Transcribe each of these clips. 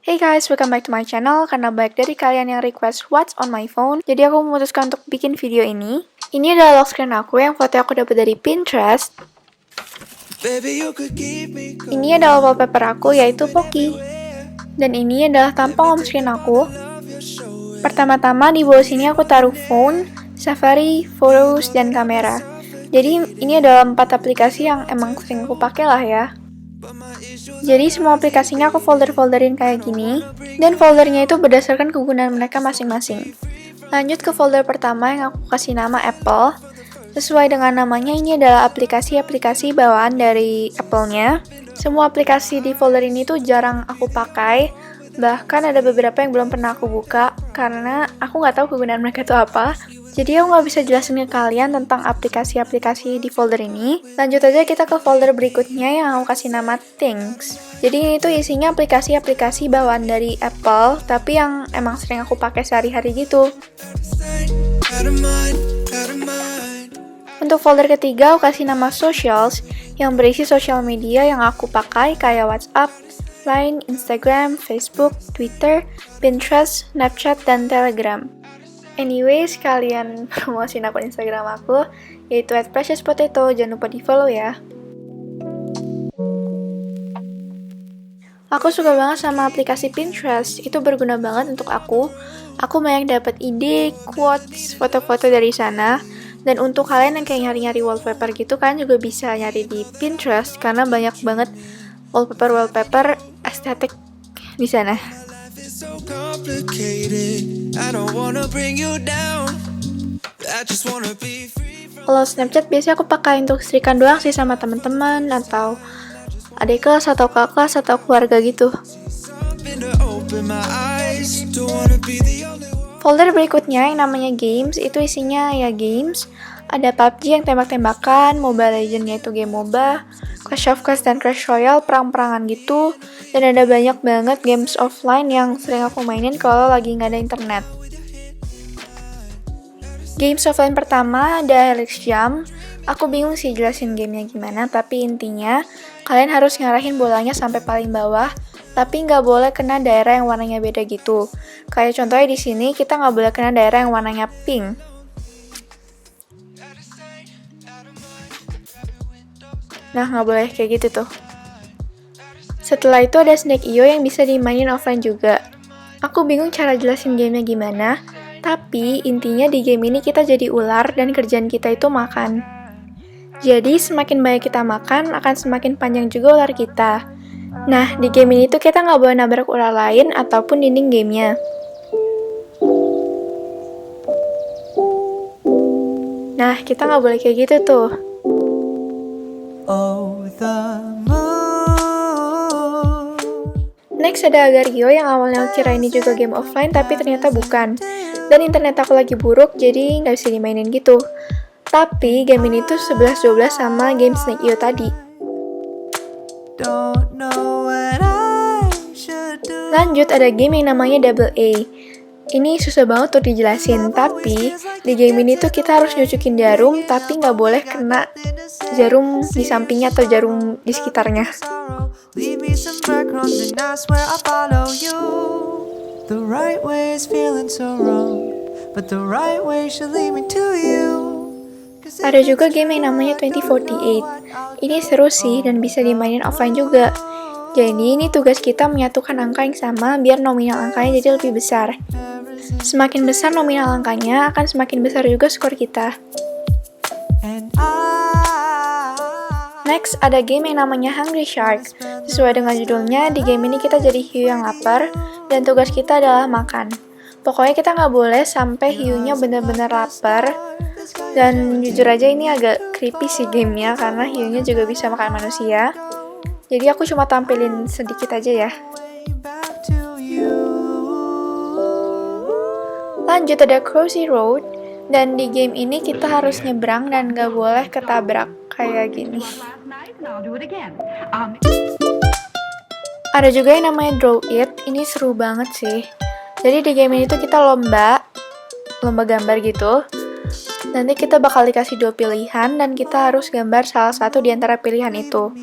Hey guys, welcome back to my channel. Karena banyak dari kalian yang request what's on my phone, jadi aku memutuskan untuk bikin video ini. Ini adalah lock screen aku yang foto aku dapat dari Pinterest. Ini adalah wallpaper aku yaitu Pocky. Dan ini adalah tampang home screen aku. Pertama-tama di bawah sini aku taruh phone, Safari, Photos, dan kamera. Jadi ini adalah 4 aplikasi yang emang sering aku pakai lah ya. Jadi semua aplikasinya aku folder-folderin kayak gini, dan foldernya itu berdasarkan kegunaan mereka masing-masing. Lanjut ke folder pertama yang aku kasih nama Apple. Sesuai dengan namanya, ini adalah aplikasi-aplikasi bawaan dari Apple-nya. Semua aplikasi di folder ini tuh jarang aku pakai, bahkan ada beberapa yang belum pernah aku buka, karena aku nggak tahu kegunaan mereka itu apa. Jadi aku nggak bisa jelasin ke kalian tentang aplikasi-aplikasi di folder ini. Lanjut aja kita ke folder berikutnya yang aku kasih nama Things. Jadi ini tuh isinya aplikasi-aplikasi bawaan dari Apple, tapi yang emang sering aku pakai sehari-hari gitu. Untuk folder ketiga aku kasih nama Socials, yang berisi sosial media yang aku pakai kayak WhatsApp, Line, Instagram, Facebook, Twitter, Pinterest, Snapchat, dan Telegram. Anyways, kalian promosiin akun Instagram aku, yaitu @preciouspotato, jangan lupa di follow ya. Aku suka banget sama aplikasi Pinterest, itu berguna banget untuk aku. Aku banyak dapat ide, quotes, foto-foto dari sana. Dan untuk kalian yang kayak nyari-nyari wallpaper gitu, kalian juga bisa nyari di Pinterest, karena banyak banget wallpaper estetik di sana. Kalau Snapchat biasanya aku pakai untuk setrikan doang sih sama teman-teman atau adik kelas atau kakak kelas atau keluarga gitu. Folder berikutnya yang namanya Games, itu isinya ya games. Ada PUBG yang tembak-tembakan, Mobile Legends yaitu game MOBA, Clash of Clans dan Clash Royale perang-perangan gitu. Dan ada banyak banget games offline yang sering aku mainin kalau lagi nggak ada internet. Games offline pertama ada Helix Jump. Aku bingung sih jelasin gamenya gimana, tapi intinya kalian harus ngarahin bolanya sampai paling bawah, tapi nggak boleh kena daerah yang warnanya beda gitu. Kayak contohnya di sini kita nggak boleh kena daerah yang warnanya pink. Nah, nggak boleh kayak gitu tuh. Setelah itu ada Snake.io yang bisa dimainin offline juga. Aku bingung cara jelasin gamenya gimana, tapi intinya di game ini kita jadi ular dan kerjaan kita itu makan. Jadi semakin banyak kita makan, akan semakin panjang juga ular kita. Nah, di game ini tuh kita nggak boleh nabrak ular lain ataupun dinding gamenya. Nah, kita nggak boleh kayak gitu tuh. Next ada Agario yang awalnya aku kira ini juga game offline, tapi ternyata bukan. Dan internet aku lagi buruk, jadi nggak bisa dimainin gitu. Tapi game ini tuh 11-12 sama game Snake.io tadi. Lanjut ada game yang namanya Double A. Ini susah banget tuh dijelasin, tapi di game ini tuh kita harus nyucukin jarum, tapi nggak boleh kena jarum di sampingnya atau jarum di sekitarnya. Ada juga game yang namanya 2048. Ini seru sih dan bisa dimainin offline juga. Jadi ini tugas kita menyatukan angka yang sama biar nominal angkanya jadi lebih besar. Semakin besar nominal angkanya, akan semakin besar juga skor kita. Next, ada game yang namanya Hungry Shark. Sesuai dengan judulnya, di game ini kita jadi hiu yang lapar, dan tugas kita adalah makan. Pokoknya kita nggak boleh sampai hiunya benar-benar lapar. Dan jujur aja ini agak creepy sih gamenya, karena hiunya juga bisa makan manusia. Jadi aku cuma tampilin sedikit aja ya. Lanjut ada Crossy Road, dan di game ini kita harus nyebrang dan gak boleh ketabrak kayak gini. Ada juga yang namanya Draw It, ini seru banget sih. Jadi di game ini tuh kita lomba gambar gitu. Nanti kita bakal dikasih 2 pilihan dan kita harus gambar salah satu di antara pilihan itu.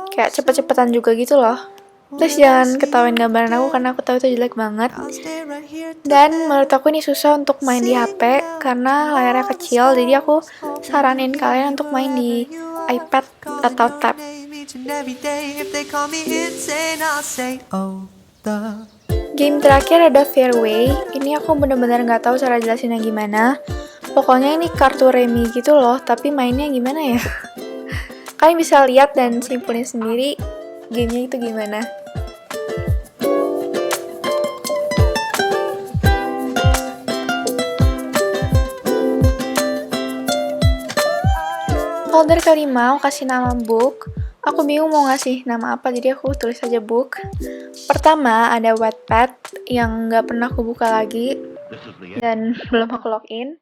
Kayak cepet-cepetan juga gitu loh. Please jangan ketawain gambaran aku karena aku tahu itu jelek banget. Dan menurut aku ini susah untuk main di HP karena layarnya kecil, jadi aku saranin kalian untuk main di iPad atau tab. Game terakhir ada Fairway. Ini aku bener-bener nggak tahu cara jelasinnya gimana. Pokoknya ini kartu remi gitu loh, tapi mainnya gimana ya? Kalian bisa lihat dan simpulin sendiri gamenya itu gimana. Folder kelima, aku kasih nama book. Aku bingung mau ngasih nama apa, jadi aku tulis aja book. Pertama, ada Wattpad yang nggak pernah aku buka lagi dan belum aku login.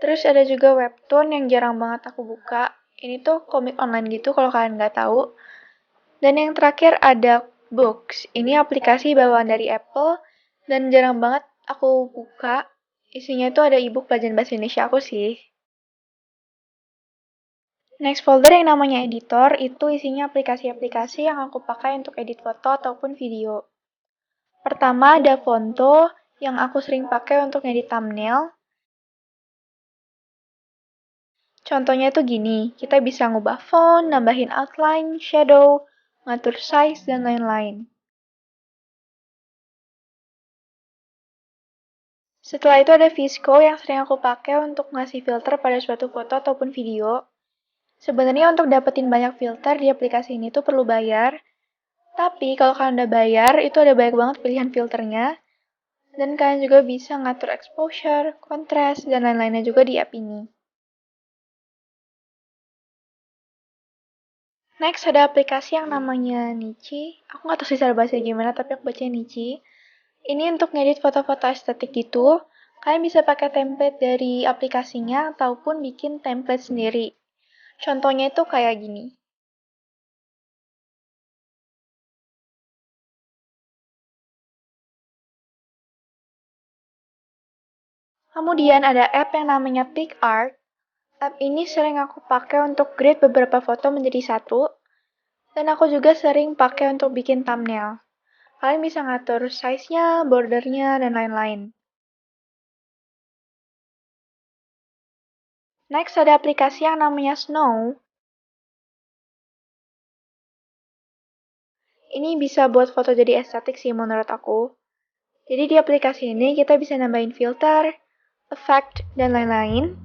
Terus ada juga Webtoon yang jarang banget aku buka. Ini tuh komik online gitu kalau kalian nggak tahu. Dan yang terakhir ada Books. Ini aplikasi bawaan dari Apple dan jarang banget aku buka. Isinya itu ada ebook pelajaran bahasa Indonesia aku sih. Next folder yang namanya editor, itu isinya aplikasi-aplikasi yang aku pakai untuk edit foto ataupun video. Pertama ada Fonto, yang aku sering pakai untuk edit thumbnail. Contohnya tuh gini, kita bisa ngubah font, nambahin outline, shadow, ngatur size, dan lain-lain. Setelah itu ada Visco yang sering aku pakai untuk ngasih filter pada suatu foto ataupun video. Sebenarnya untuk dapetin banyak filter di aplikasi ini tuh perlu bayar. Tapi kalau kalian udah bayar, itu ada banyak banget pilihan filternya. Dan kalian juga bisa ngatur exposure, contrast, dan lain-lainnya juga di app ini. Next ada aplikasi yang namanya Nichi. Aku nggak tahu sih cara bahasa gimana, tapi aku bacanya Nichi. Ini untuk ngedit foto-foto estetik gitu. Kalian bisa pakai template dari aplikasinya ataupun bikin template sendiri. Contohnya itu kayak gini. Kemudian ada app yang namanya PicArt. App ini sering aku pakai untuk grade beberapa foto menjadi satu. Dan aku juga sering pakai untuk bikin thumbnail. Kalian bisa ngatur size-nya, bordernya, dan lain-lain. Next ada aplikasi yang namanya Snow. Ini bisa buat foto jadi estetik sih menurut aku. Jadi di aplikasi ini kita bisa nambahin filter, effect, dan lain-lain.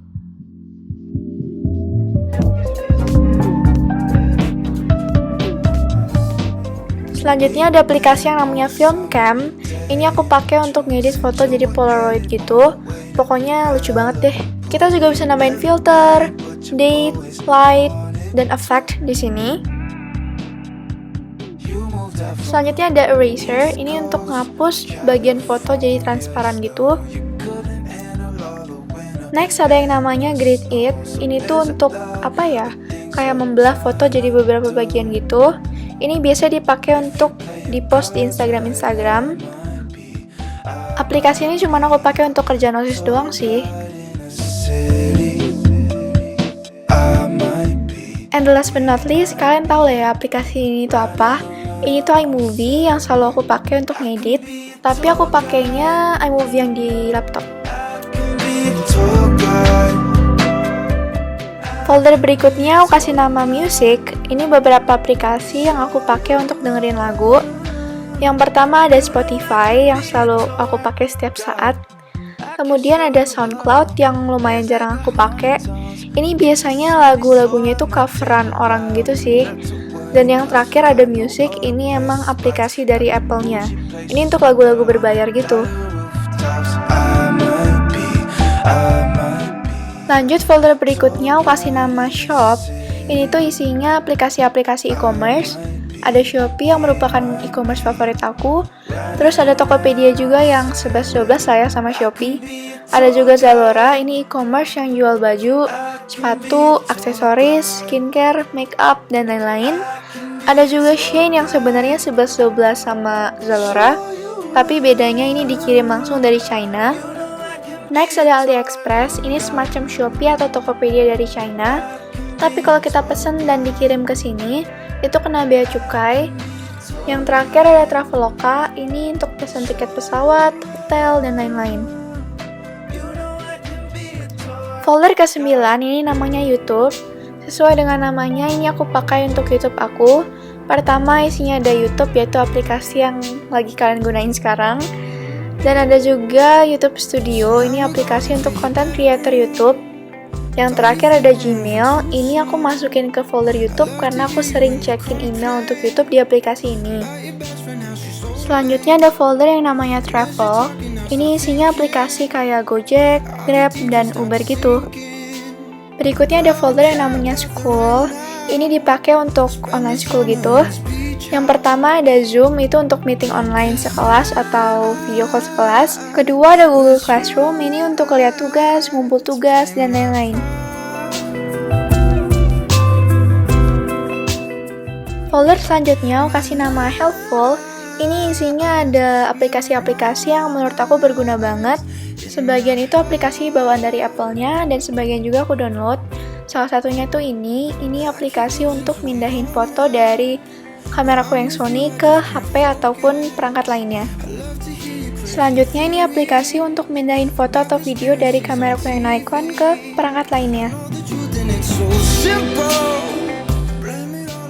Selanjutnya ada aplikasi yang namanya Filmcam. Ini aku pakai untuk ngedit foto jadi Polaroid gitu. Pokoknya lucu banget deh. Kita juga bisa nambahin filter, date, light, dan effect di sini. Selanjutnya ada eraser, ini untuk ngapus bagian foto jadi transparan gitu. Next ada yang namanya Grid It, ini tuh untuk apa ya, kayak membelah foto jadi beberapa bagian gitu. Ini biasa dipakai untuk di-post di Instagram. Aplikasi ini cuma aku pakai untuk kerjaan OSIS doang sih. And the last but not least, kalian tahu lah ya aplikasi ini tuh apa? Ini tuh iMovie yang selalu aku pakai untuk ngedit, tapi aku pakainya iMovie yang di laptop. Folder berikutnya aku kasih nama Music. Ini beberapa aplikasi yang aku pakai untuk dengerin lagu. Yang pertama ada Spotify yang selalu aku pakai setiap saat. Kemudian ada SoundCloud yang lumayan jarang aku pakai. Ini biasanya lagu-lagunya itu coveran orang gitu sih. Dan yang terakhir ada Music, ini emang aplikasi dari Apple-nya. Ini untuk lagu-lagu berbayar gitu. Lanjut folder berikutnya aku kasih nama Shop. Ini tuh isinya aplikasi-aplikasi e-commerce. Ada Shopee yang merupakan e-commerce favorit aku. Terus ada Tokopedia juga yang 11-12 saya sama Shopee. Ada juga Zalora, ini e-commerce yang jual baju, sepatu, aksesoris, skincare, makeup, dan lain-lain. Ada juga Shein yang sebenarnya 11-12 sama Zalora, tapi bedanya ini dikirim langsung dari China. Next ada AliExpress, ini semacam Shopee atau Tokopedia dari China. Tapi kalau kita pesen dan dikirim ke sini, itu kena bea cukai. Yang terakhir ada Traveloka, ini untuk pesan tiket pesawat, hotel, dan lain-lain. Folder ke-9 ini namanya YouTube. Sesuai dengan namanya, ini aku pakai untuk YouTube aku. Pertama isinya ada YouTube, yaitu aplikasi yang lagi kalian gunain sekarang. Dan ada juga YouTube Studio, ini aplikasi untuk content creator YouTube. Yang terakhir ada Gmail, ini aku masukin ke folder YouTube karena aku sering cekin email untuk YouTube di aplikasi ini. Selanjutnya ada folder yang namanya Travel, ini isinya aplikasi kayak Gojek, Grab, dan Uber gitu. Berikutnya ada folder yang namanya School, ini dipakai untuk online school gitu. Yang pertama ada Zoom, itu untuk meeting online sekelas atau video call sekelas. Kedua ada Google Classroom, ini untuk lihat tugas, ngumpul tugas, dan lain-lain. Folder selanjutnya aku kasih nama Helpful. Ini isinya ada aplikasi-aplikasi yang menurut aku berguna banget. Sebagian itu aplikasi bawaan dari Apple-nya, dan sebagian juga aku download. Salah satunya tuh ini aplikasi untuk mindahin foto dari kameraku yang Sony ke HP ataupun perangkat lainnya. Selanjutnya ini aplikasi untuk mindahin foto atau video dari kameraku yang Nikon ke perangkat lainnya.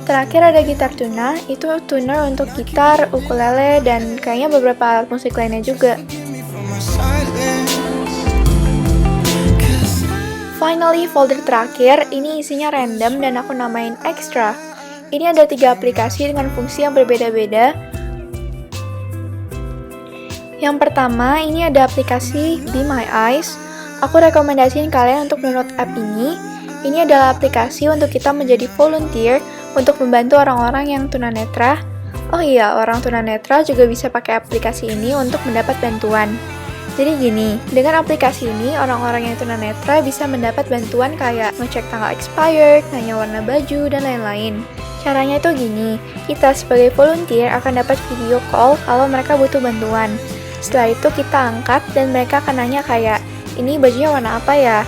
Terakhir ada Gitar Tuna, itu tuner untuk gitar, ukulele, dan kayaknya beberapa alat musik lainnya juga. Finally, folder terakhir, ini isinya random dan aku namain Extra. Ini ada 3 aplikasi dengan fungsi yang berbeda-beda. Yang pertama, ini ada aplikasi Be My Eyes. Aku rekomendasiin kalian untuk download app ini. Ini adalah aplikasi untuk kita menjadi volunteer untuk membantu orang-orang yang tunanetra. Oh iya, orang tunanetra juga bisa pakai aplikasi ini untuk mendapat bantuan. Jadi gini, dengan aplikasi ini, orang-orang yang tunanetra bisa mendapat bantuan kayak ngecek tanggal expired, nanya warna baju, dan lain-lain. Caranya itu gini, kita sebagai volunteer akan dapat video call kalau mereka butuh bantuan. Setelah itu kita angkat dan mereka akan nanya kayak, ini bajunya warna apa ya?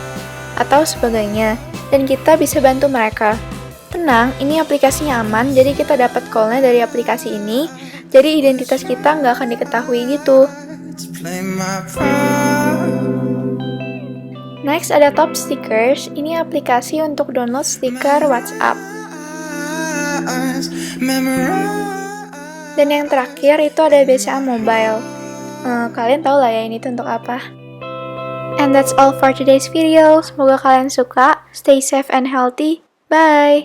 Atau sebagainya. Dan kita bisa bantu mereka. Tenang, ini aplikasinya aman, jadi kita dapat call-nya dari aplikasi ini. Jadi identitas kita nggak akan diketahui gitu. Next ada Top Stickers, ini aplikasi untuk download stiker WhatsApp. Dan yang terakhir itu ada BCA Mobile. Kalian tahu lah ya ini tuh untuk apa. And that's all for today's video. Semoga kalian suka. Stay safe and healthy. Bye!